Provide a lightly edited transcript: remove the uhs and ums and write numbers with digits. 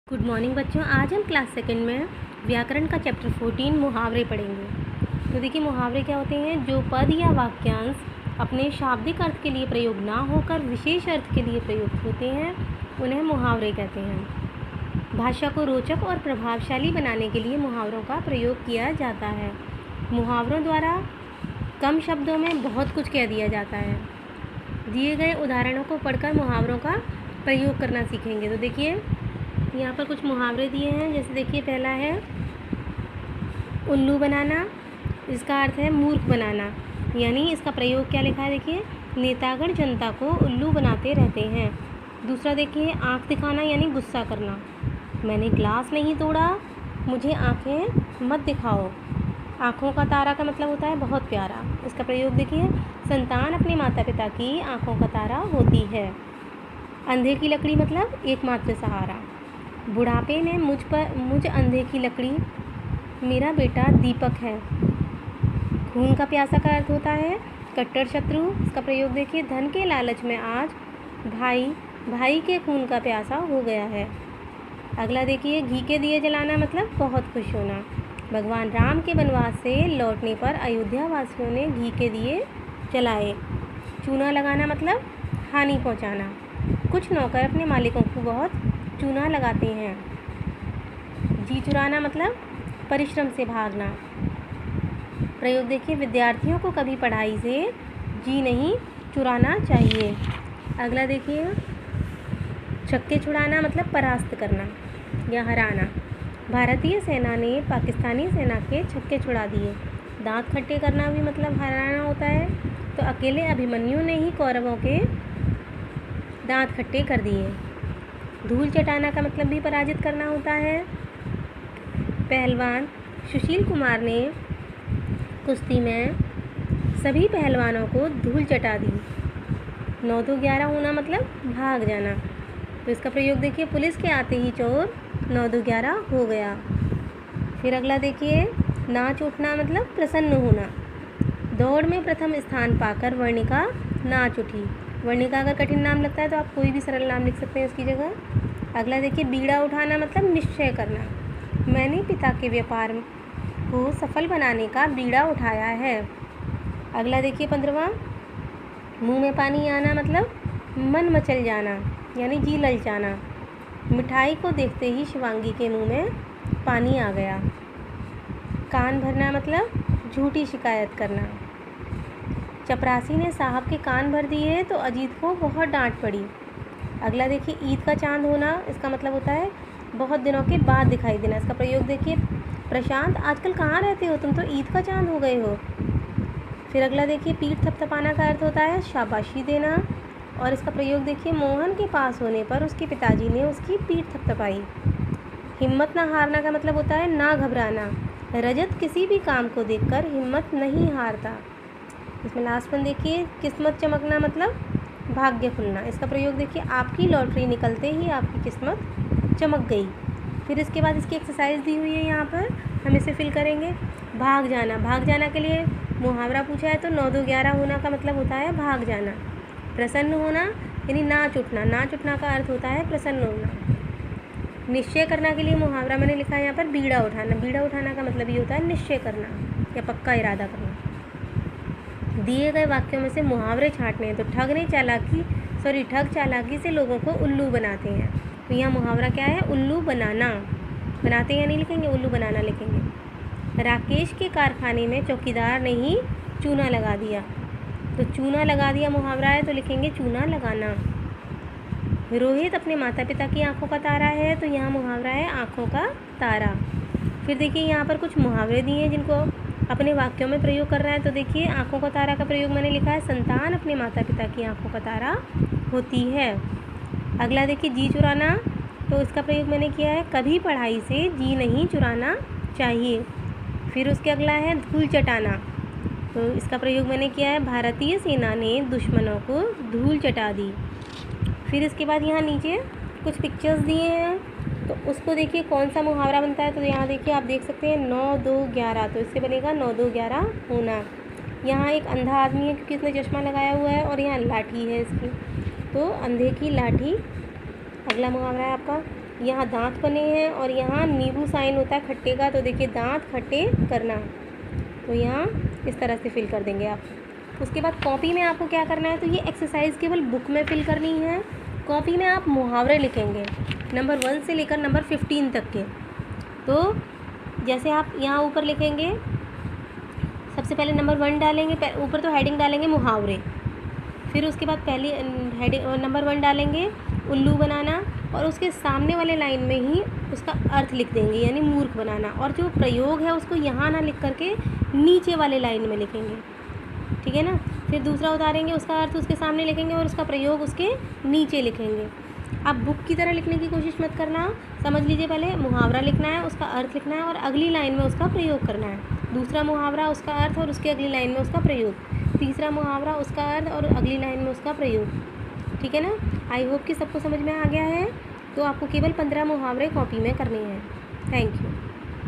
Good morning बच्चों। आज हम क्लास सेकंड में व्याकरण का चैप्टर 14 मुहावरे पढ़ेंगे। तो देखिए, मुहावरे क्या होते हैं? जो पद या वाक्यांश अपने शाब्दिक अर्थ के लिए प्रयोग ना होकर विशेष अर्थ के लिए प्रयुक्त होते हैं, उन्हें मुहावरे कहते हैं। भाषा को रोचक और प्रभावशाली बनाने के लिए मुहावरों का प्रयोग किया जाता है। मुहावरों द्वारा कम शब्दों में बहुत कुछ कह दिया जाता है। दिए गए उदाहरणों को पढ़कर मुहावरों का प्रयोग करना सीखेंगे। तो देखिए, यहाँ पर कुछ मुहावरे दिए हैं। जैसे देखिए, पहला है उल्लू बनाना। इसका अर्थ है मूर्ख बनाना, यानी इसका प्रयोग क्या लिखा है? देखिए, नेतागण जनता को उल्लू बनाते रहते हैं। दूसरा देखिए, आँख दिखाना यानी गुस्सा करना। मैंने ग्लास नहीं तोड़ा, मुझे आँखें मत दिखाओ। आँखों का तारा का मतलब होता है बहुत प्यारा। इसका प्रयोग देखिए, संतान अपने माता पिता की आँखों का तारा होती है। अंधे की लकड़ी मतलब एकमात्र सहारा। बुढ़ापे ने मुझ अंधे की लकड़ी, मेरा बेटा दीपक है। खून का प्यासा का अर्थ होता है कट्टर शत्रु। इसका प्रयोग देखिए, धन के लालच में आज भाई के खून का प्यासा हो गया है। अगला देखिए, घी के दिए जलाना मतलब बहुत खुश होना। भगवान राम के वनवास से लौटने पर अयोध्या वासियों ने घी के दिए जलाए। चूना लगाना मतलब हानि पहुंचाना। कुछ नौकर अपने मालिकों को बहुत चूना लगाते हैं। जी चुराना मतलब परिश्रम से भागना। प्रयोग देखिए, विद्यार्थियों को कभी पढ़ाई से जी नहीं चुराना चाहिए। अगला देखिए, छक्के छुड़ाना मतलब परास्त करना या हराना। भारतीय सेना ने पाकिस्तानी सेना के छक्के छुड़ा दिए। दांत खट्टे करना भी मतलब हराना होता है। तो अकेले अभिमन्यु ने ही कौरवों के दांत खट्टे कर दिए। धूल चटाना का मतलब भी पराजित करना होता है। पहलवान सुशील कुमार ने कुश्ती में सभी पहलवानों को धूल चटा दी। 9-2-11 होना मतलब भाग जाना। तो इसका प्रयोग देखिए, पुलिस के आते ही चोर 9-2-11 हो गया। फिर अगला देखिए, नाच उठना मतलब प्रसन्न होना। दौड़ में प्रथम स्थान पाकर वर्णिका नाच उठी। वर्णिका अगर कठिन नाम लगता है तो आप कोई भी सरल नाम लिख सकते हैं इसकी जगह। अगला देखिए, बीड़ा उठाना मतलब निश्चय करना। मैंने पिता के व्यापार को सफल बनाने का बीड़ा उठाया है। अगला देखिए, 15वां, मुंह में पानी आना मतलब मन मचल जाना, यानी जी ललचाना। मिठाई को देखते ही शिवांगी के मुंह में पानी आ गया। कान भरना मतलब झूठी शिकायत करना। चपरासी ने साहब के कान भर दिए तो अजीत को बहुत डांट पड़ी। अगला देखिए, ईद का चांद होना। इसका मतलब होता है बहुत दिनों के बाद दिखाई देना। इसका प्रयोग देखिए, प्रशांत आजकल कहाँ रहते हो, तुम तो ईद का चांद हो गए हो। फिर अगला देखिए, पीठ थपथपाना का अर्थ होता है शाबाशी देना। और इसका प्रयोग देखिए, मोहन के पास होने पर उसके पिताजी ने उसकी पीठ थपथपाई। हिम्मत ना हारना का मतलब होता है ना घबराना। रजत किसी भी काम को देखकर हिम्मत नहीं हारता। इसमें लास्ट में देखिए, किस्मत चमकना मतलब भाग्य खुलना। इसका प्रयोग देखिए, आपकी लॉटरी निकलते ही आपकी किस्मत चमक गई। फिर इसके बाद इसकी एक्सरसाइज दी हुई है, यहाँ पर हम इसे फिल करेंगे। भाग जाना, भाग जाना के लिए मुहावरा पूछा है तो 9-2-11 होना का मतलब होता है भाग जाना। प्रसन्न होना यानी नाच उठना। नाच उठना का अर्थ होता है प्रसन्न होना। निश्चय करना के लिए मुहावरा मैंने लिखा है यहाँ पर बीड़ा उठाना। बीड़ा उठाना का मतलब ये होता है निश्चय करना या पक्का इरादा करना। दिए गए वाक्यों में से मुहावरे छांटने हैं। तो ठग चालाकी से लोगों को उल्लू बनाते हैं। तो यहाँ मुहावरा क्या है? उल्लू बनाना। बनाते हैं नहीं लिखेंगे, उल्लू बनाना लिखेंगे। राकेश के कारखाने में चौकीदार ने ही चूना लगा दिया। तो चूना लगा दिया मुहावरा है तो लिखेंगे चूना लगाना। रोहित अपने माता पिता की आंखों का तारा है, तो यहाँ मुहावरा है आंखों का तारा। फिर देखिए, यहाँ पर कुछ मुहावरे दिए हैं जिनको अपने वाक्यों में प्रयोग कर रहा है। तो देखिए, आंखों का तारा का प्रयोग मैंने लिखा है, संतान अपने माता पिता की आंखों का तारा होती है। अगला देखिए, जी चुराना। तो इसका प्रयोग मैंने किया है, कभी पढ़ाई से जी नहीं चुराना चाहिए। फिर उसके अगला है धूल चटाना। तो इसका प्रयोग मैंने किया है, भारतीय सेना ने दुश्मनों को धूल चटा दी। फिर इसके बाद यहाँ नीचे कुछ पिक्चर्स दिए हैं, तो उसको देखिए कौन सा मुहावरा बनता है। तो यहाँ देखिए, आप देख सकते हैं 9-2-11, तो इससे बनेगा 9-2-11 होना। यहाँ एक अंधा आदमी है क्योंकि इसने चश्मा लगाया हुआ है, और यहाँ लाठी है इसकी, तो अंधे की लाठी। अगला मुहावरा है आपका, यहाँ दांत बने हैं और यहाँ नींबू साइन होता है खट्टे का, तो देखिए दांत खट्टे करना, तो यहाँ इस तरह से फिल कर देंगे आप। उसके बाद कॉपी में आपको क्या करना है, तो ये एक्सरसाइज केवल बुक में फिल करनी है। कॉपी में आप मुहावरे लिखेंगे नंबर 1 से लेकर नंबर 15 तक के। तो जैसे आप यहाँ ऊपर लिखेंगे, सबसे पहले नंबर 1 डालेंगे, ऊपर तो हेडिंग डालेंगे मुहावरे, फिर उसके बाद पहली हेडिंग नंबर 1 डालेंगे उल्लू बनाना, और उसके सामने वाले लाइन में ही उसका अर्थ लिख देंगे, यानी मूर्ख बनाना। और जो प्रयोग है उसको यहाँ ना लिख करके नीचे वाले लाइन में लिखेंगे, ठीक है ना। फिर दूसरा उतारेंगे, उसका अर्थ उसके सामने लिखेंगे और उसका प्रयोग उसके नीचे लिखेंगे। आप बुक की तरह लिखने की कोशिश मत करना, समझ लीजिए पहले मुहावरा लिखना है, उसका अर्थ लिखना है और अगली लाइन में उसका प्रयोग करना है। दूसरा मुहावरा, उसका अर्थ और उसके अगली लाइन में उसका प्रयोग। तीसरा मुहावरा, उसका अर्थ और अगली लाइन में उसका प्रयोग, ठीक है ना। आई होप कि सबको समझ में आ गया है। तो आपको केवल 15 मुहावरे कॉपी में करने हैं। Thank you.